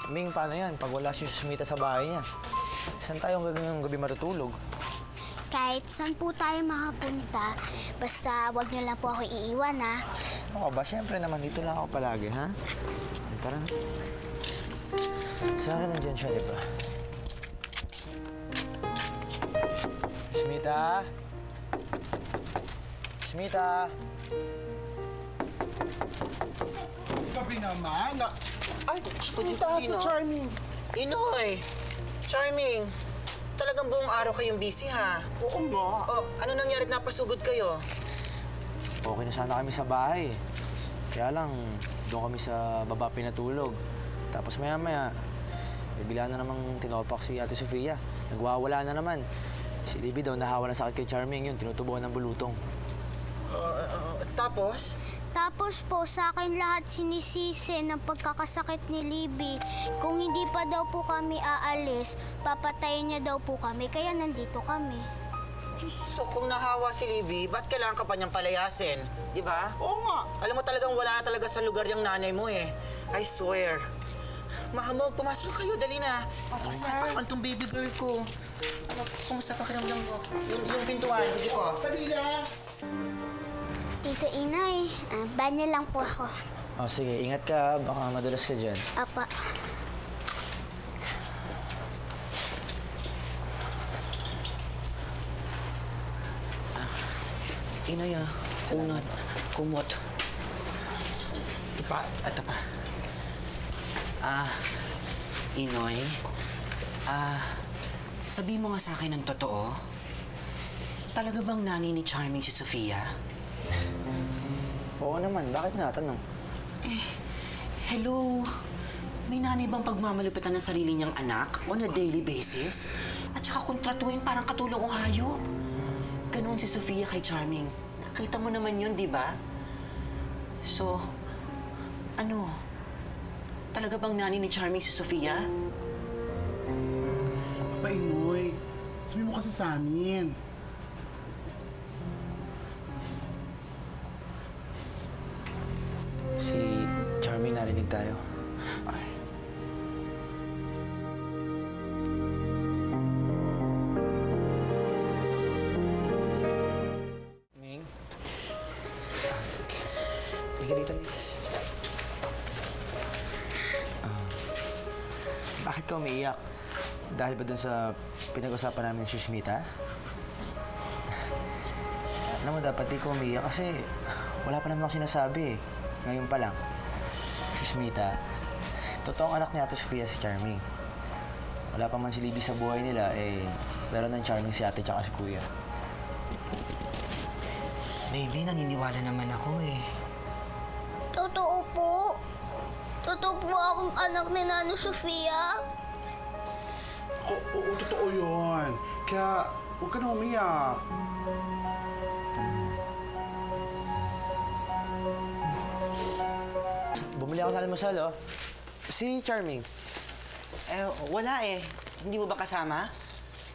Ming, paano yan? Pag wala si Susmita sa bahay niya, saan tayo ngayong gabi matutulog? Kahit saan po tayo makapunta, basta wag niyo lang po ako iiwan, ha? Ako ba? Siyempre naman, dito lang ako palagi, ha? Tara na. Sana nandyan siya, di ba? Susmita? Susmita? Gabi naman. Ay, Susmita, si Charming. Inoy! Charming! Talagang buong araw kayong busy, ha? Oo nga. Oh, ano nangyari at napasugod kayo? Okay na sana kami sa bahay. Kaya lang, doon kami sa baba pinatulog. Tapos maya-maya, bigla na namang tinopak si Ate Sofia. Nagwawala na naman. Si Libby daw nahawa ng sakit kay Charming yun. Tinutubuan ng bulutong. Tapos? Tapos po, sa akin lahat sinisisi ng pagkakasakit ni Libby. Kung hindi pa daw po kami aalis, papatayin niya daw po kami. Kaya nandito kami. So, kung nahawa si Libby, ba't kailangan ka pa niyang palayasin? Di ba? Oo nga. Alam mo talagang wala na talaga sa lugar yung nanay mo, eh. I swear. Mahamog, pumasok kayo. Dali na. Saan pa itong baby girl ko? Ano, kumusta pa kiramdam mo? Yung pintuan, video ko. Dali na. Tita Inay, banyo lang po ako. Oh, sige, ingat ka. Baka madulas ka dyan. Apa. Inay, unat, kumot. Ipa, ata pa. Inoy, sabi mo nga sa akin ng totoo, talaga bang nanay ni Charming si Sofia? Oo naman. Bakit natanong? Hello? May nanay bang pagmamalupitan ng sarili niyang anak on a daily basis? At saka kontratuhin parang katulong o hayop? Ganoon si Sofia kay Charming. Nakita mo naman yun, di ba? So, ano? Talaga bang nanay ni Charming si Sofia? Papa Inoy, sabi mo kasi sa amin. Si Charming narinig tayo. Ay. Ming? Hindi ka dito, Ming. Bakit ka umiiyak? Dahil ba dun sa pinag-usapan namin si Susmita? Alam mo, dapat di ko umiiyak kasi wala pa naman ako sinasabi eh. Ngayon pa lang. Susmita, totoong anak ni Ate Sofia si Charming. Wala pa man si Libby sa buhay nila, eh, meron ng Charming si ate tsaka si kuya. Baby, naniniwala naman ako eh. Totoo po. Totoo po akong anak ni Nana Sofia. Oo, totoo yun. Kaya, huwag ka na umiyak. Bumili ako ng almusal, oh. Si Charming. Wala eh. Hindi mo ba kasama?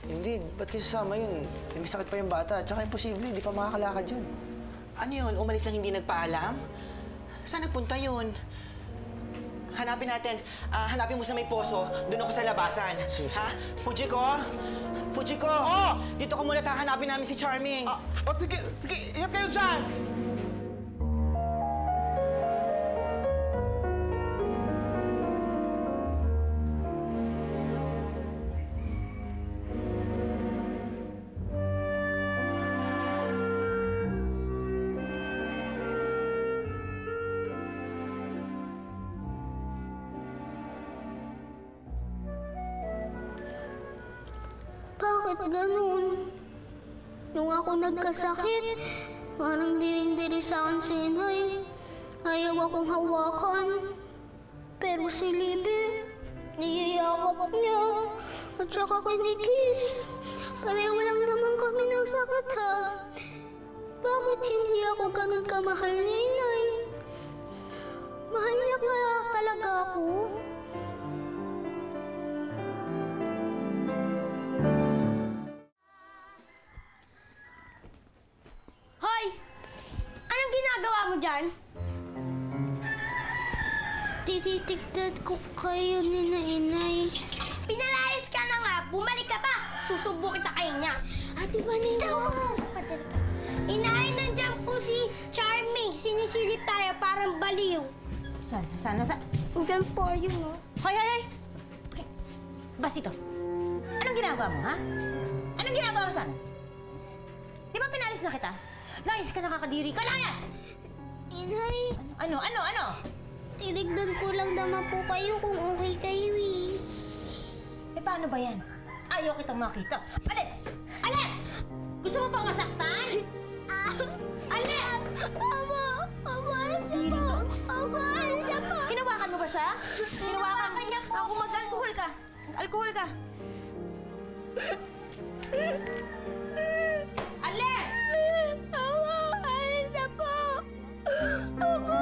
Hindi, ba't kayo sasama yun? May sakit pa yung bata, tsaka imposible, di pa makakalakad yun. Ano yun? Umalis ang hindi nagpaalam? Saan nagpunta yun? Hanapin natin. Hanapin mo sa may poso. Doon ako sa labasan. Sige. Ha? Fujiko? Fujiko! Oh! Dito ko muna hahanapin namin si Charming. Sige, sige, ingat kayo dyan! Bakit ganun? Nung ako nagkasakit, parang diring-diri sa akin si Inay. Ayaw akong hawakan. Pero si Libby, niyayakap niya. At saka kinikis. Pareho lang naman kami ng sakit, ha? Bakit hindi ako ganun kamahal ni Inay? Mahal niya kaya talaga ako? Hoy! Anong ginagawa mo dyan? Tinitignan ko kayo ni na inay. Pinalayas ka na nga! Bumalik ka pa! Susubo kita kayo niya! Ate Vanina! Inay, nandiyan po si Charming! Sinisilip tayo parang baliw! Sana? Nandiyan po yun, oh. Hoy! Basito, anong ginagawa mo, ha? Anong ginagawa mo sa amin? Di ba pinalis na kita? Layas ka, nakakadiri ka! Layas! Inay, Ano? tinignan ko lang naman po kayo kung okay kayo eh. Eh, paano ba yan? Ayaw kitang makita. Alis! Alis! Gusto mo pang masaktan? Alis! Aba, siya po. Hinawakan mo ba siya? Hinawakan niya po. Ako mag-alcohol ka. Alcohol ka. Alis! Aba, alis na po. Aba.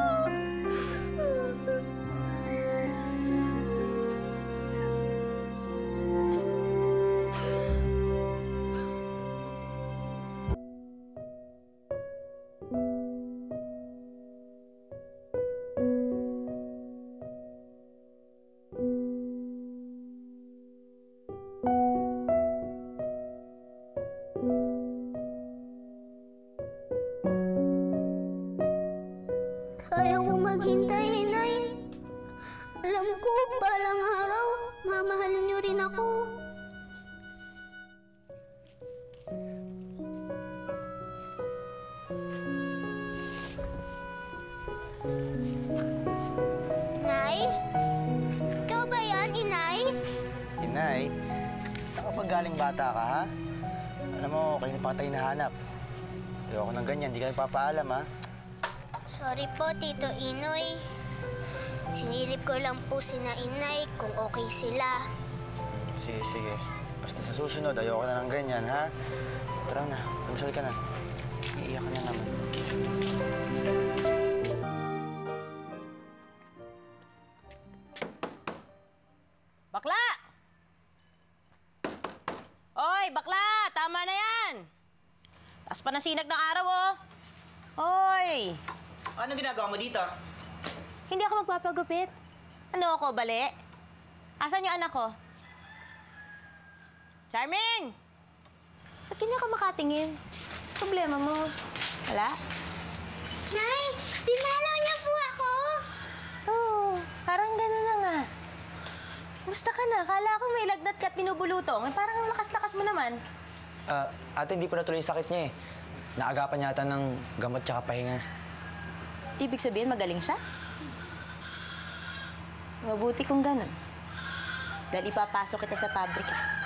Kaya ko maghintay, Inay. Alam ko, balang araw, mamahalin niyo rin ako. Inay? Ikaw ba yan, Inay? Inay, saan ka pa galing bata ka, ha? Alam mo, kayo pa tayo nahanap. Ayoko ng ganyan, di kayo papaalam, ha? Sorry po, Tito Inoy. Sinilip ko lang po sina Inay kung okay sila. Sige. Basta sa susunod, ayoko na ng ganyan, ha? Tara na, umusal ka na. Iiyak ka na naman. Bakla! Oy, bakla! Tama na yan! Taas pa ng sinag ng araw, oh! Oy! Ano ginagawa mo dito? Hindi ako magpapagupit. Ano ako, bali? Asan yung anak ko? Charming! Ba't ganyan ka makatingin? Problema mo? Wala? Nay, dinalaw niya po ako. Oo, parang gano'n na nga. Musta ka na? Kala ko may lagnat ka at binubulutong. Eh, parang lakas-lakas mo naman. Ate, hindi pa natuloy yung sakit niya, eh. Naagapan yata ng gamot tsaka pahinga. Ibig sabihin, magaling siya? Mabuti kung gano'n. Dahil ipapasok kita sa pabrika.